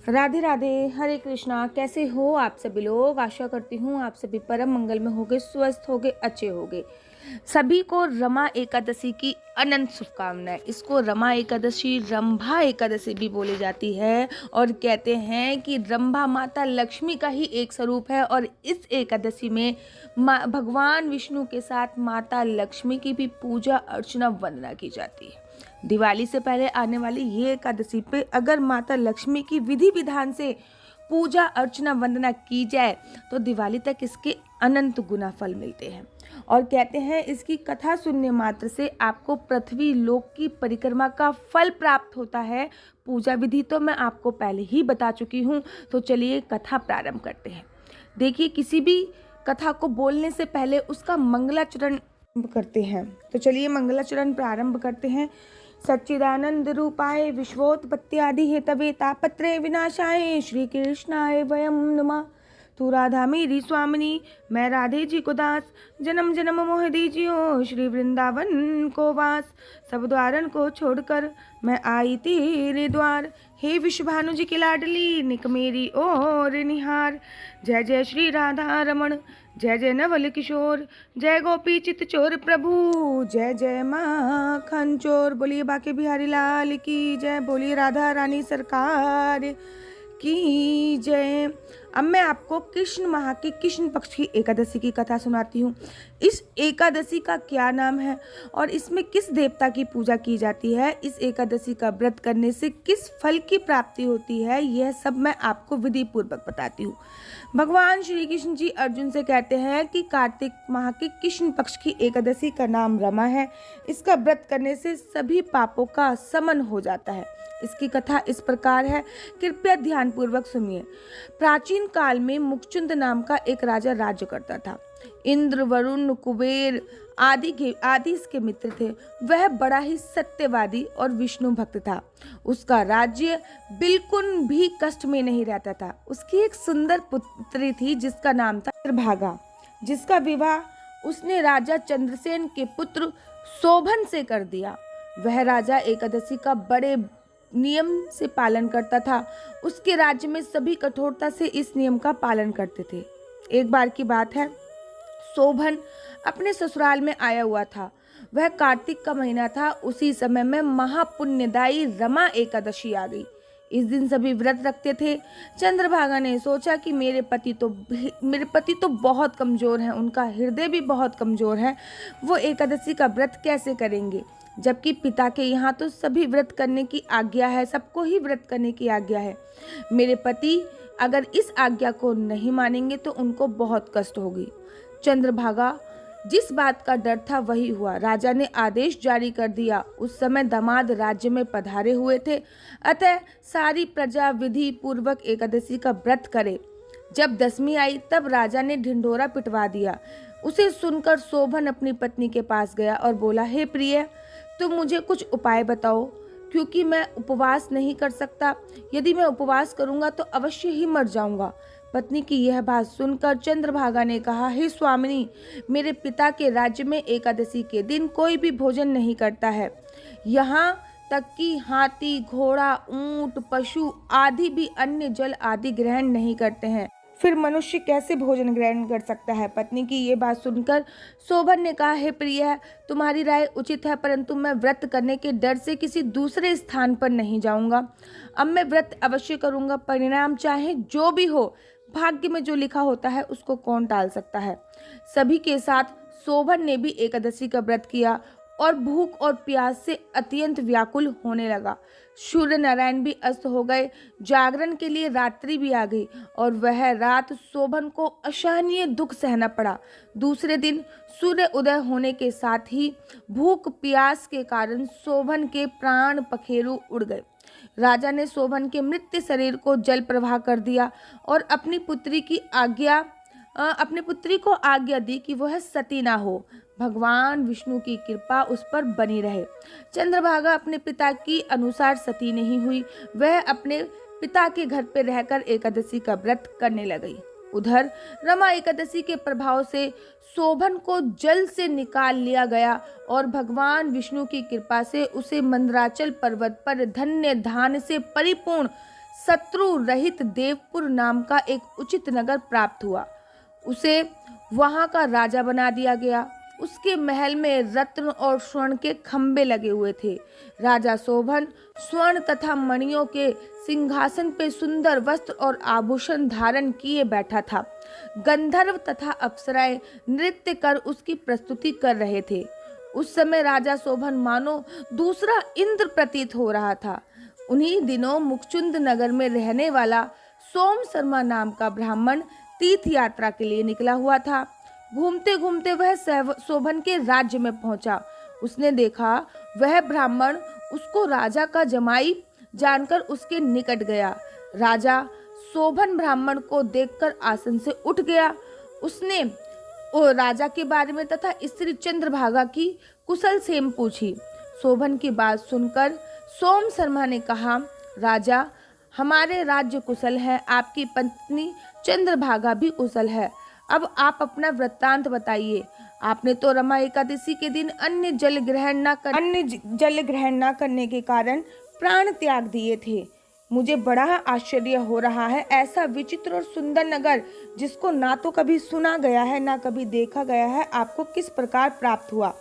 राधे राधे, हरे कृष्णा। कैसे हो आप सभी लोग? आशा करती हूँ आप सभी परम मंगल में होगे, स्वस्थ होगे, अच्छे होगे। सभी को रमा एकादशी की अनंत शुभकामनाएं। इसको रमा एकादशी, रंभा एकादशी भी बोली जाती है और कहते हैं कि रंभा माता लक्ष्मी का ही एक स्वरूप है और इस एकादशी में भगवान विष्णु के साथ माता लक्ष्मी की भी पूजा अर्चना वंदना की जाती है। दिवाली से पहले आने वाली ये एकादशी पे अगर माता लक्ष्मी की विधि विधान से पूजा अर्चना वंदना की जाए तो दिवाली तक इसके अनंत गुना फल मिलते हैं। और कहते हैं इसकी कथा सुनने मात्र से आपको पृथ्वी लोक की परिक्रमा का फल प्राप्त होता है। पूजा विधि तो मैं आपको पहले ही बता चुकी हूँ, तो चलिए कथा प्रारंभ करते हैं। देखिए, किसी भी कथा को बोलने से पहले उसका मंगलाचरण करते हैं, तो चलिए मंगलाचरण प्रारंभ करते हैं। सच्चिदानंद रूपाय विश्वोत्पत्त्यादि हेतवे तापत्रय विनाशाय श्री कृष्णाय वयम नमः। तू राधा मेरी स्वामिनी, मैं राधे जी को दास, जन्म जन्म मोह दीजियो श्री वृंदावन को वास। सब द्वारन को छोड़कर मैं आई तेरे द्वार, हे विश्वभानु जी की लाडली निक मेरी ओर निहार। जय जय श्री राधा रमण, जय जय नवल किशोर, जय गोपी चित चोर प्रभु, जय जय माखन चोर। बोलिए बाके बिहारी लाल की जय, बोलिए राधा रानी सरकार की जय। अब मैं आपको कृष्ण माह के कृष्ण पक्ष की एकादशी की कथा सुनाती हूँ। इस एकादशी का क्या नाम है और इसमें किस देवता की पूजा की जाती है, इस एकादशी का व्रत करने से किस फल की प्राप्ति होती है, यह सब मैं आपको विधि पूर्वक बताती हूँ। भगवान श्री कृष्ण जी अर्जुन से कहते हैं कि कार्तिक माह के कृष्ण पक्ष की एकादशी का नाम रमा है। इसका व्रत करने से सभी पापों का शमन हो जाता है। इसकी कथा इस प्रकार है, कृपया ध्यान पूर्वक सुनिए। प्राचीन काल में मुक्चुंद नाम का एक राजा राज्य करता था। इंद्र, वरुण, कुबेर आदि इसके मित्र थे। वह बड़ा ही सत्यवादी और विष्णु भक्त था। उसका राज्य बिल्कुल भी कष्ट में नहीं रहता था। उसकी एक सुंदर पुत्री थी जिसका नाम था चंद्रभागा, जिसका विवाह उसने राजा चंद्रसेन के पुत्र शोभन से कर दिया। वह राजा एकादशी का बड़े नियम से पालन करता था। उसके राज्य में सभी कठोरता से इस नियम का पालन करते थे। एक बार की बात है, शोभन अपने ससुराल में आया हुआ था। वह कार्तिक का महीना था। उसी समय में महापुण्यदायी रमा एकादशी आ गई। इस दिन सभी व्रत रखते थे। चंद्रभागा ने सोचा कि मेरे पति तो बहुत कमजोर हैं, उनका हृदय भी बहुत कमजोर है, वो एकादशी का व्रत कैसे करेंगे, जबकि पिता के यहाँ तो सभी व्रत करने की आज्ञा है, सबको ही व्रत करने की आज्ञा है। मेरे पति अगर इस आज्ञा को नहीं मानेंगे तो उनको बहुत कष्ट होगी। चंद्रभागा जिस बात का डर था वही हुआ। राजा ने आदेश जारी कर दिया। उस समय दामाद राज्य में पधारे हुए थे, अतः सारी प्रजा विधि पूर्वक एकादशी का व्रत करे। जब दसवीं आई तब राजा ने ढिंढोरा पिटवा दिया। उसे सुनकर शोभन अपनी पत्नी के पास गया और बोला, हे प्रिय, तुम मुझे कुछ उपाय बताओ, क्योंकि मैं उपवास नहीं कर सकता। यदि मैं उपवास करूंगा तो अवश्य ही मर जाऊंगा। पत्नी की यह बात सुनकर चंद्रभागा ने कहा, हे स्वामिनी, मेरे पिता के राज्य में एकादशी के दिन कोई भी भोजन नहीं करता है। यहाँ तक कि हाथी, घोड़ा, ऊंट, पशु आदि भी अन्य जल आदि ग्रहण नहीं करते हैं। फिर मनुष्य कैसे भोजन ग्रहण कर सकता है? पत्नी की ये बात सुनकर शोभन ने कहा, हे प्रिय, तुम्हारी राय उचित है, परंतु मैं व्रत करने के डर से किसी दूसरे स्थान पर नहीं जाऊंगा। अब मैं व्रत अवश्य करूंगा, परिणाम चाहे जो भी हो। भाग्य में जो लिखा होता है उसको कौन टाल सकता है। सभी के साथ शोभन ने भी एकादशी का व्रत किया और भूख और प्यास से अत्यंत व्याकुल होने लगा। सूर्य नारायण भी अस्त हो गए। जागरण के लिए रात्रि भी आ गई और वह रात शोभन को असहनीय दुख सहना पड़ा। दूसरे दिन सूर्य उदय होने के साथ ही भूख प्यास के कारण शोभन के प्राण पखेरु उड़ गए। राजा ने शोभन के मृत शरीर को जल प्रवाह कर दिया और अपनी पुत्री को आज्ञा दी कि वह सती ना हो। भगवान विष्णु की कृपा उस पर बनी रहे। चंद्रभागा अपने पिता की अनुसार सती नहीं हुई। वह अपने पिता के घर पर रहकर एकादशी का व्रत करने लगी। उधर रमा एकादशी के प्रभाव से शोभन को जल से निकाल लिया गया और भगवान विष्णु की कृपा से उसे मंदराचल पर्वत पर धन्य धान से परिपूर्ण शत्रु रहित देवपुर नाम का एक उचित नगर प्राप्त हुआ। उसे वहां का राजा बना दिया गया। उसके महल में रत्न और स्वर्ण के खंभे लगे हुए थे। राजा शोभन स्वर्ण तथा मणियों के सिंहासन पे सुंदर वस्त्र और आभूषण धारण किए बैठा था। गंधर्व तथा अप्सराएं नृत्य कर उसकी प्रस्तुति कर रहे थे। उस समय राजा शोभन मानो दूसरा इंद्र प्रतीत हो रहा था। उन्हीं दिनों मुकचुंद नगर में रहने वाला सोम शर्मा नाम का ब्राह्मण तीर्थ यात्रा के लिए निकला हुआ था। घूमते घूमते वह शोभन के राज्य में पहुंचा। उसने देखा वह ब्राह्मण उसको राजा का जमाई जानकर उसके निकट गया। राजा शोभन ब्राह्मण को देखकर आसन से उठ गया। उसने राजा के बारे में तथा स्त्री चंद्रभागा की कुशल क्षेम पूछी। शोभन की बात सुनकर सोम शर्मा ने कहा, राजा, हमारे राज्य कुशल है, आपकी पत्नी चंद्रभागा भी कुशल है। अब आप अपना वृत्तांत बताइए। आपने तो रमा एकादशी के दिन अन्य जल ग्रहण न करने के कारण प्राण त्याग दिए थे। मुझे बड़ा आश्चर्य हो रहा है, ऐसा विचित्र और सुंदर नगर जिसको ना तो कभी सुना गया है ना कभी देखा गया है, आपको किस प्रकार प्राप्त हुआ।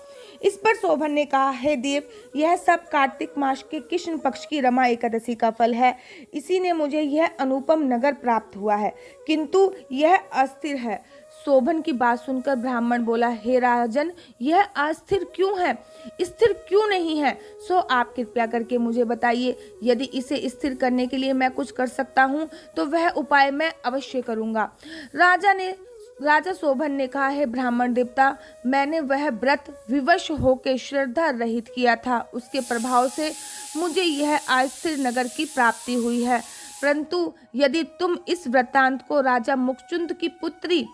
इस पर शोभन ने कहा, हे देव, यह सब कार्तिक मास के कृष्ण पक्ष की रमा एकादशी का फल है। इसी ने मुझे यह अनुपम नगर प्राप्त हुआ है, किंतु यह अस्थिर है। शोभन की बात सुनकर ब्राह्मण बोला, हे राजन, यह अस्थिर क्यों है, स्थिर क्यों नहीं है, सो आप कृपया करके मुझे बताइए। यदि इसे स्थिर करने के लिए मैं कुछ कर सकता हूँ तो वह उपाय मैं अवश्य करूँगा। राजा शोभन ने कहा, है ब्राह्मण देवता, मैंने वह व्रत विवश होकर श्रद्धा रहित किया था। उसके प्रभाव से मुझे यह अस्थिर नगर की प्राप्ति हुई है। परंतु यदि तुम इस वृत्तांत को राजा मुकचुंद की पुत्री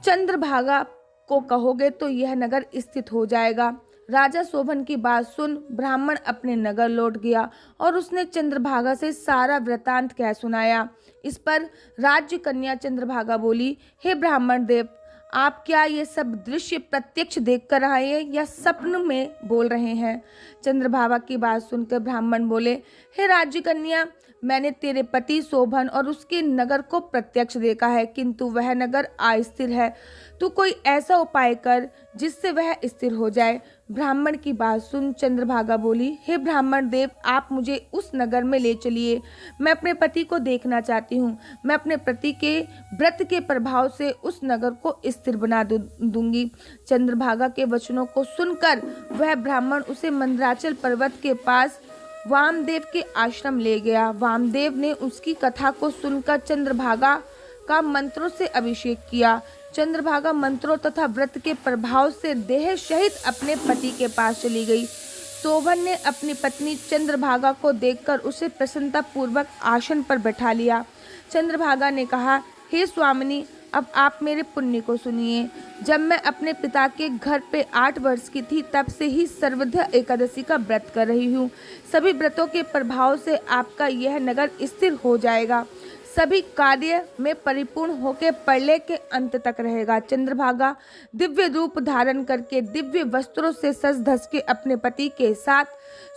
चंद्रभागा को कहोगे तो यह नगर स्थित हो जाएगा। राजा शोभन की बात सुन ब्राह्मण अपने नगर लौट गया और उसने चंद्रभागा से सारा वृत्तांत कह सुनाया। इस पर राज्य कन्या चंद्रभागा बोली, हे ब्राह्मण देव, आप क्या ये सब दृश्य प्रत्यक्ष देख कर आए हैं या स्वप्न में बोल रहे हैं। चंद्रभागा की बात सुनकर ब्राह्मण बोले, हे राज्य कन्या, मैंने तेरे पति शोभन और उसके नगर को प्रत्यक्ष देखा है, किंतु वह नगर अस्थिर है। तू कोई ऐसा उपाय कर जिससे वह स्थिर हो जाए। ब्राह्मण की बात सुन चंद्रभागा बोली, हे ब्राह्मण देव, आप मुझे उस नगर में ले चलिए। मैं अपने पति को देखना चाहती हूँ। मैं अपने पति के व्रत के प्रभाव से उस नगर को स्थिर बना दूंगी। चंद्रभागा के वचनों को सुनकर वह ब्राह्मण उसे मंदराचल पर्वत के पास वामदेव के आश्रम ले गया। वामदेव ने उसकी कथा को सुनकर चंद्रभागा का मंत्रों से अभिषेक किया। चंद्रभागा मंत्रों तथा व्रत के प्रभाव से देह सहित अपने पति के पास चली गई। शोभन ने अपनी पत्नी चंद्रभागा को देखकर उसे प्रसन्नता पूर्वक आसन पर बैठा लिया। चंद्रभागा ने कहा, हे स्वामिनी, अब आप मेरे पुण्य को सुनिए। जब मैं अपने पिता के घर पे 8 वर्ष की थी तब से ही सर्वधा एकादशी का व्रत कर रही हूँ। सभी व्रतों के प्रभाव से आपका यह नगर स्थिर हो जाएगा। सभी कार्य में परिपूर्ण होकर प्रलय के अंत तक रहेगा। चंद्रभागा दिव्य रूप धारण करके दिव्य वस्त्रों से सज धज के अपने पति के साथ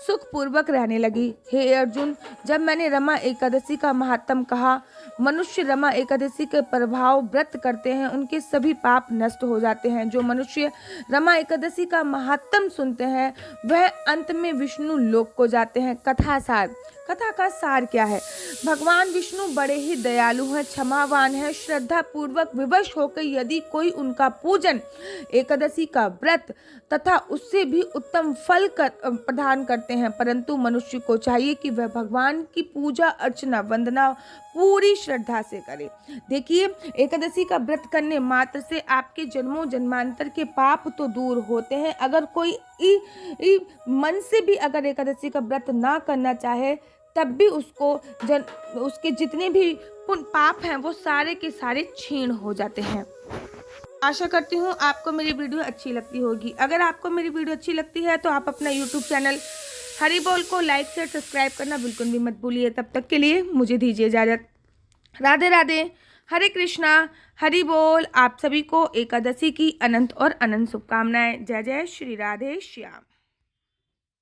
सुखपूर्वक रहने लगी। हे अर्जुन, जब मैंने रमा एकादशी का महात्म कहा, मनुष्य रमा एकादशी के प्रभाव व्रत करते हैं उनके सभी पाप नष्ट हो जाते हैं। जो मनुष्य रमा एकादशी का महात्म सुनते हैं वह अंत में विष्णु लोक को जाते हैं। कथा का सार क्या है? भगवान विष्णु बड़े ही दयालु हैं, क्षमावान हैं। श्रद्धा पूर्वक विवश होकर यदि कोई उनका पूजन, एकादशी का व्रत तथा उससे भी उत्तम फल प्रदान करते हैं, परंतु मनुष्य को चाहिए कि वह भगवान की पूजा अर्चना वंदना पूरी श्रद्धा से करे। देखिए, एकादशी का व्रत करने मात्र से आपके जन्मों जन्मांतर के पाप तो दूर होते हैं। अगर कोई मन से भी अगर एकादशी का व्रत ना करना चाहे तब भी उसके जितने भी पाप हैं वो सारे के सारे क्षीण हो जाते हैं। आशा करती हूँ आपको मेरी वीडियो अच्छी लगती होगी। अगर आपको मेरी वीडियो अच्छी लगती है तो आप अपना YouTube चैनल हरि बोल को लाइक शेयर सब्सक्राइब करना बिल्कुल भी मत भूलिए। तब तक के लिए मुझे दीजिए इजाजत। राधे राधे, हरे कृष्णा, हरि बोल। आप सभी को एकादशी की अनंत और अनंत शुभकामनाएं। जय जय श्री राधे श्याम।